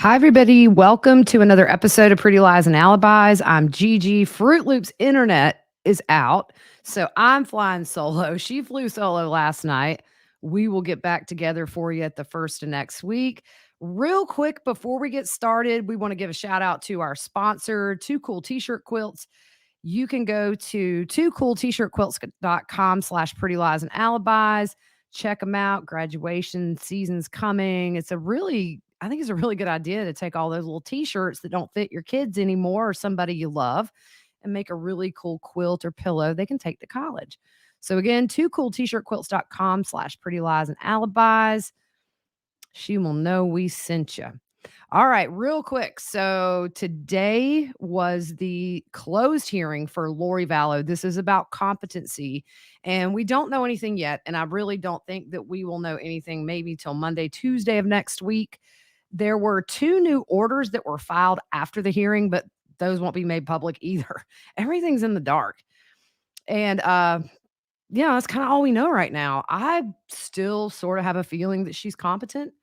Hi, everybody. Welcome to another episode of Pretty Lies and Alibis. I'm GiGi. Fruit Loop's internet is out, so I'm flying solo. She flew solo last night. We will get back together for you at the first of next week. Real quick, before we get started, we want to give a shout out to our sponsor, Two Cool T-shirt quilts. You can go to twocooltshirtquilts.com slash pretty lies and alibis. Check them out. Graduation season's coming. I think it's a really good idea to take all those little t-shirts that don't fit your kids anymore or somebody you love and make a really cool quilt or pillow they can take to college. So again, twocooltshirtquilts.com slash pretty lies and alibis. She will know we sent you. All right, real quick. So today was the closed hearing for Lori Vallow. This is about competency, and we don't know anything yet. And I really don't think that we will know anything maybe till Monday, Tuesday of next week. There were two new orders that were filed after the hearing, but those won't be made public either. Everything's in the dark. And that's kind of all we know right now. I still sort of have a feeling that she's competent,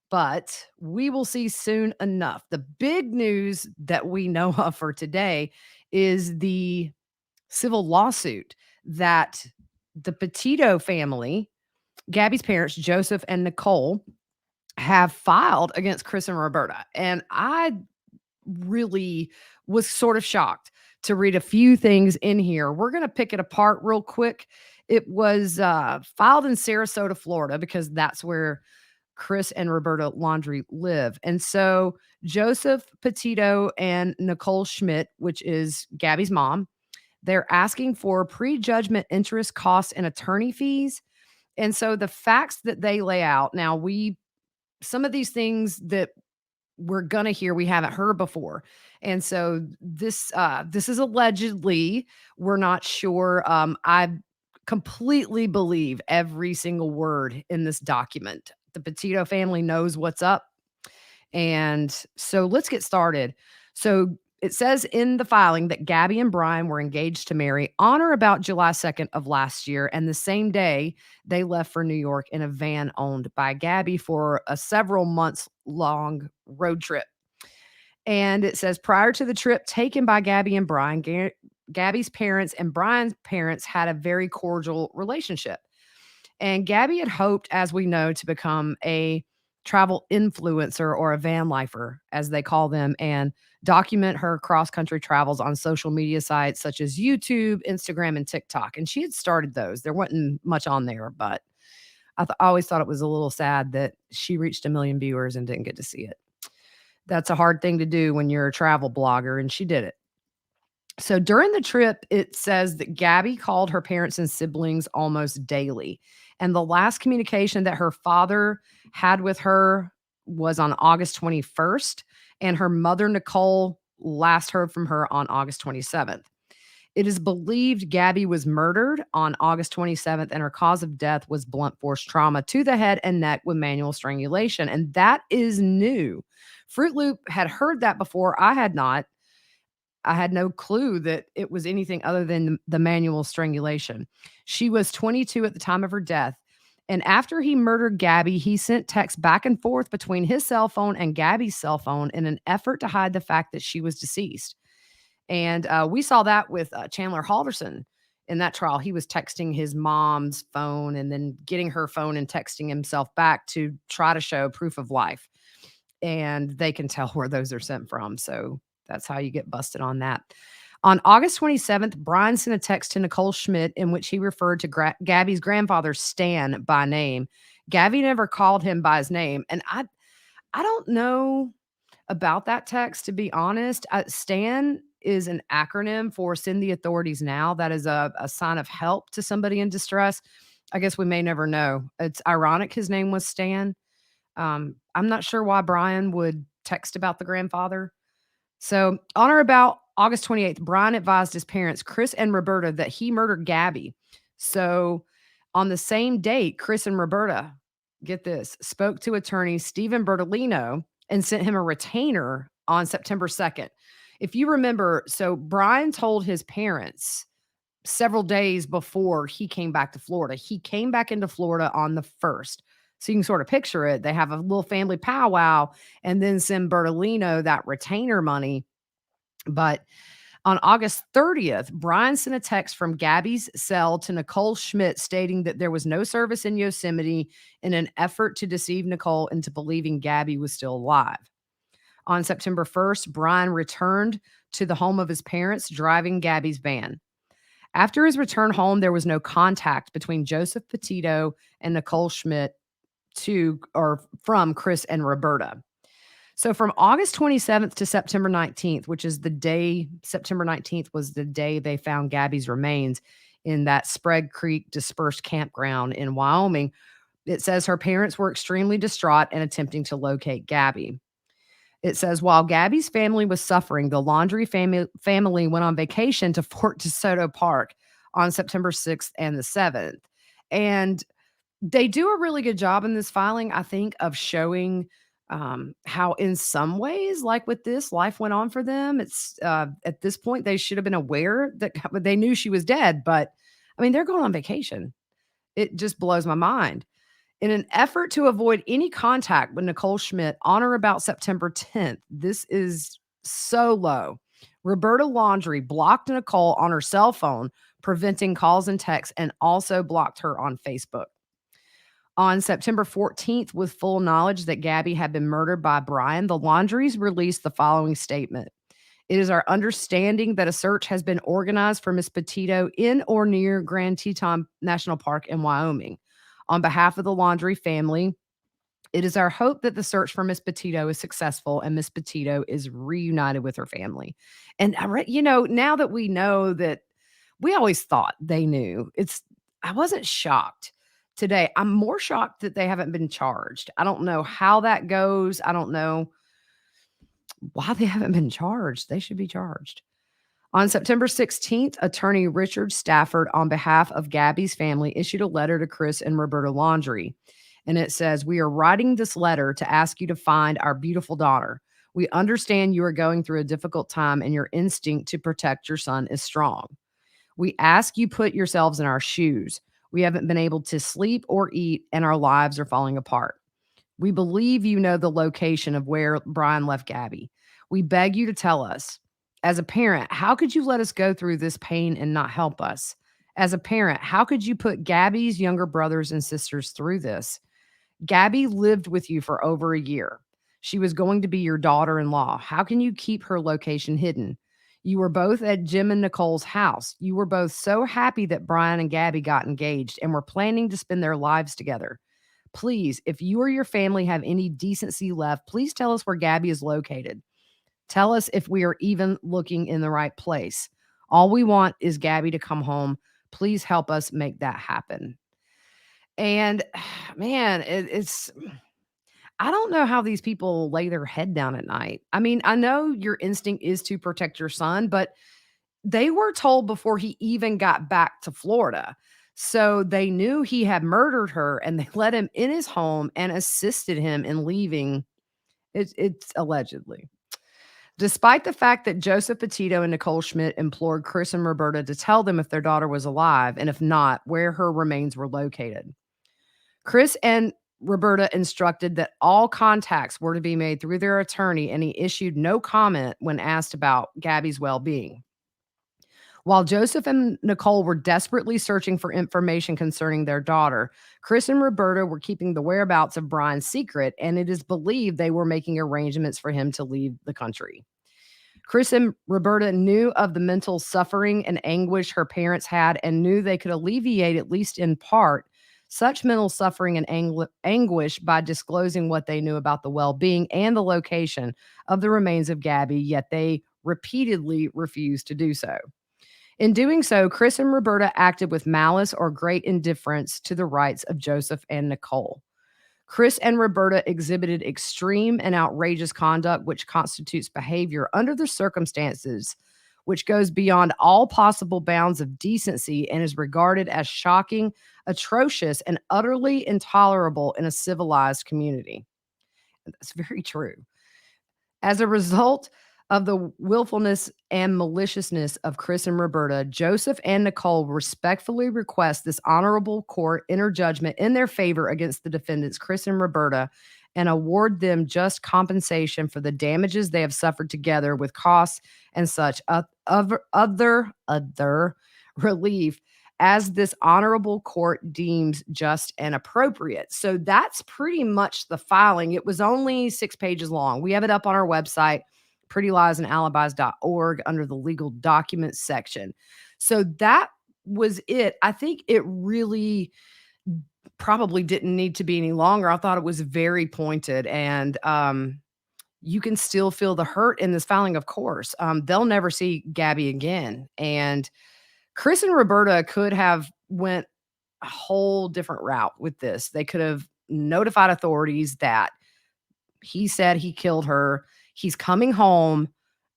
but we will see soon enough. The big news that we know of for today is the civil lawsuit that the Petito family, Gabby's parents, Joseph and Nicole, have filed against Chris and Roberta. And I really was sort of shocked to read a few things in here. We're going to pick it apart real quick. It was filed in Sarasota, Florida, because that's where Chris and Roberta Laundrie live. And so Joseph Petito and Nicole Schmidt, which is Gabby's mom, they're asking for prejudgment interest, costs, and attorney fees. And so the facts that they lay out, now some of these things that we're gonna hear we haven't heard before. And so this is allegedly, we're not sure. I completely believe every single word in this document. The Petito family knows what's up. And so let's get started. So it says in the filing that Gabby and Brian were engaged to marry on or about July 2nd of last year. And the same day they left for New York in a van owned by Gabby for a several months long road trip. And it says prior to the trip taken by Gabby and Brian, Gabby's parents and Brian's parents had a very cordial relationship. And Gabby had hoped, as we know, to become a travel influencer or a van lifer, as they call them, and document her cross country travels on social media sites such as YouTube, Instagram, and TikTok. And she had started those. There wasn't much on there, but I always thought it was a little sad that she reached 1 million viewers and didn't get to see it. That's a hard thing to do when you're a travel blogger, and she did it. So during the trip, it says that Gabby called her parents and siblings almost daily. And the last communication that her father had with her was on August 21st. And her mother, Nicole, last heard from her on August 27th. It is believed Gabby was murdered on August 27th, and her cause of death was blunt force trauma to the head and neck with manual strangulation. And that is new. Fruit Loop had heard that before. I had not. I had no clue that it was anything other than the manual strangulation. She was 22 at the time of her death. And after he murdered Gabby, he sent texts back and forth between his cell phone and Gabby's cell phone in an effort to hide the fact that she was deceased. And we saw that with Chandler Halverson in that trial. He was texting his mom's phone and then getting her phone and texting himself back to try to show proof of life. And they can tell where those are sent from. So that's how you get busted on that. On August 27th, Brian sent a text to Nicole Schmidt in which he referred to Gabby's grandfather, Stan, by name. Gabby never called him by his name. And I don't know about that text, to be honest. Stan is an acronym for send the authorities now. That is a sign of help to somebody in distress. I guess we may never know. It's ironic his name was Stan. I'm not sure why Brian would text about the grandfather. So on or about August 28th, Brian advised his parents, Chris and Roberta, that he murdered Gabby. So on the same date, Chris and Roberta, get this, spoke to attorney Stephen Bertolino and sent him a retainer on September 2nd. If you remember, so Brian told his parents several days before he came back to Florida. He came back into Florida on the 1st. So you can sort of picture it. They have a little family powwow and then send Bertolino that retainer money. But on August 30th, Brian sent a text from Gabby's cell to Nicole Schmidt stating that there was no service in Yosemite in an effort to deceive Nicole into believing Gabby was still alive. On September 1st, Brian returned to the home of his parents, driving Gabby's van. After his return home, there was no contact between Joseph Petito and Nicole Schmidt to or from Chris and Roberta. So from August 27th to September 19th, which is the day September 19th was the day they found Gabby's remains in that Sprague Creek dispersed campground in Wyoming, it says her parents were extremely distraught and attempting to locate Gabby. It says while Gabby's family was suffering, the Laundrie family went on vacation to Fort DeSoto Park on September 6th and the 7th. And they do a really good job in this filing, I think, of showing how, in some ways, like with this, life went on for them. It's at this point they should have been aware that they knew she was dead, but I mean, they're going on vacation. It just blows my mind. In an effort to avoid any contact with Nicole Schmidt on or about September 10th, this is so low. Roberta Laundrie blocked Nicole on her cell phone, preventing calls and texts, and also blocked her on Facebook. On September 14th, with full knowledge that Gabby had been murdered by Brian, the Laundries released the following statement. It is our understanding that a search has been organized for Miss Petito in or near Grand Teton National Park in Wyoming. On behalf of the Laundrie family, it is our hope that the search for Miss Petito is successful and Miss Petito is reunited with her family. And now that we know that, we always thought they knew. I wasn't shocked today. I'm more shocked that they haven't been charged. I don't know how that goes. I don't know why they haven't been charged. They should be charged. On September 16th, attorney Richard Stafford, on behalf of Gabby's family, issued a letter to Chris and Roberta Laundrie. And it says, we are writing this letter to ask you to find our beautiful daughter. We understand you are going through a difficult time and your instinct to protect your son is strong. We ask you put yourselves in our shoes. We haven't been able to sleep or eat and our lives are falling apart. We believe you know the location of where Brian left Gabby. We beg you to tell us. As a parent, how could you let us go through this pain and not help us? As a parent, how could you put Gabby's younger brothers and sisters through this? Gabby lived with you for over a year. She was going to be your daughter-in-law. How can you keep her location hidden? You were both at Jim and Nicole's house. You were both so happy that Brian and Gabby got engaged and were planning to spend their lives together. Please, if you or your family have any decency left, please tell us where Gabby is located. Tell us if we are even looking in the right place. All we want is Gabby to come home. Please help us make that happen. And man, it's I don't know how these people lay their head down at night. I mean, I know your instinct is to protect your son, but they were told before he even got back to Florida. So they knew he had murdered her and they let him in his home and assisted him in leaving. It's allegedly. Despite the fact that Joseph Petito and Nicole Schmidt implored Chris and Roberta to tell them if their daughter was alive and if not, where her remains were located. Chris and Roberta instructed that all contacts were to be made through their attorney, and he issued no comment when asked about Gabby's well being. While Joseph and Nicole were desperately searching for information concerning their daughter, Chris and Roberta were keeping the whereabouts of Brian secret, and it is believed they were making arrangements for him to leave the country. Chris and Roberta knew of the mental suffering and anguish her parents had and knew they could alleviate, at least in part, such mental suffering and anguish by disclosing what they knew about the well being and the location of the remains of Gabby, yet they repeatedly refused to do so. In doing so, Chris and Roberta acted with malice or great indifference to the rights of Joseph and Nicole. Chris and Roberta exhibited extreme and outrageous conduct, which constitutes behavior under the circumstances, which goes beyond all possible bounds of decency and is regarded as shocking, atrocious, and utterly intolerable in a civilized community. That's very true. As a result of the willfulness and maliciousness of Chris and Roberta, Joseph and Nicole respectfully request this honorable court enter judgment in their favor against the defendants, Chris and Roberta, and award them just compensation for the damages they have suffered together with costs and such other relief as this honorable court deems just and appropriate. So that's pretty much the filing. It was only 6 pages long. We have it up on our website, prettyliesandalibis.org, under the legal documents section. So that was it. I think it really probably didn't need to be any longer. I thought it was very pointed, and you can still feel the hurt in this filing, of course. They'll never see Gabby again. And Chris and Roberta could have went a whole different route with this. They could have notified authorities that he said he killed her. He's coming home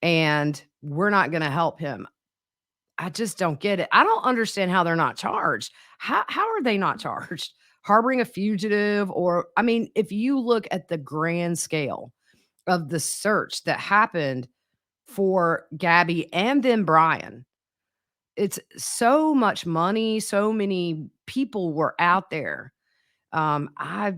and we're not going to help him. I just don't get it. I don't understand how they're not charged. How are they not charged? Harboring a fugitive, or I mean, if you look at the grand scale of the search that happened for Gabby and then Brian, it's so much money, so many people were out there. Um, I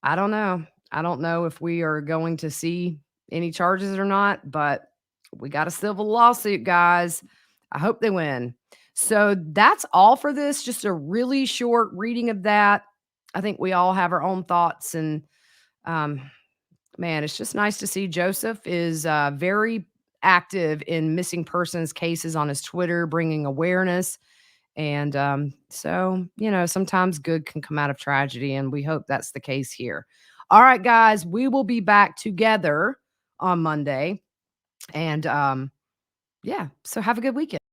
I don't know. I don't know if we are going to see any charges or not, but we got a civil lawsuit, guys. I hope they win. So that's all for this. Just a really short reading of that. I think we all have our own thoughts, and um, man, it's just nice to see Joseph is very active in missing persons cases on his Twitter, bringing awareness. And so, sometimes good can come out of tragedy, and we hope that's the case here. All right, guys, we will be back together on Monday. And yeah, so have a good weekend.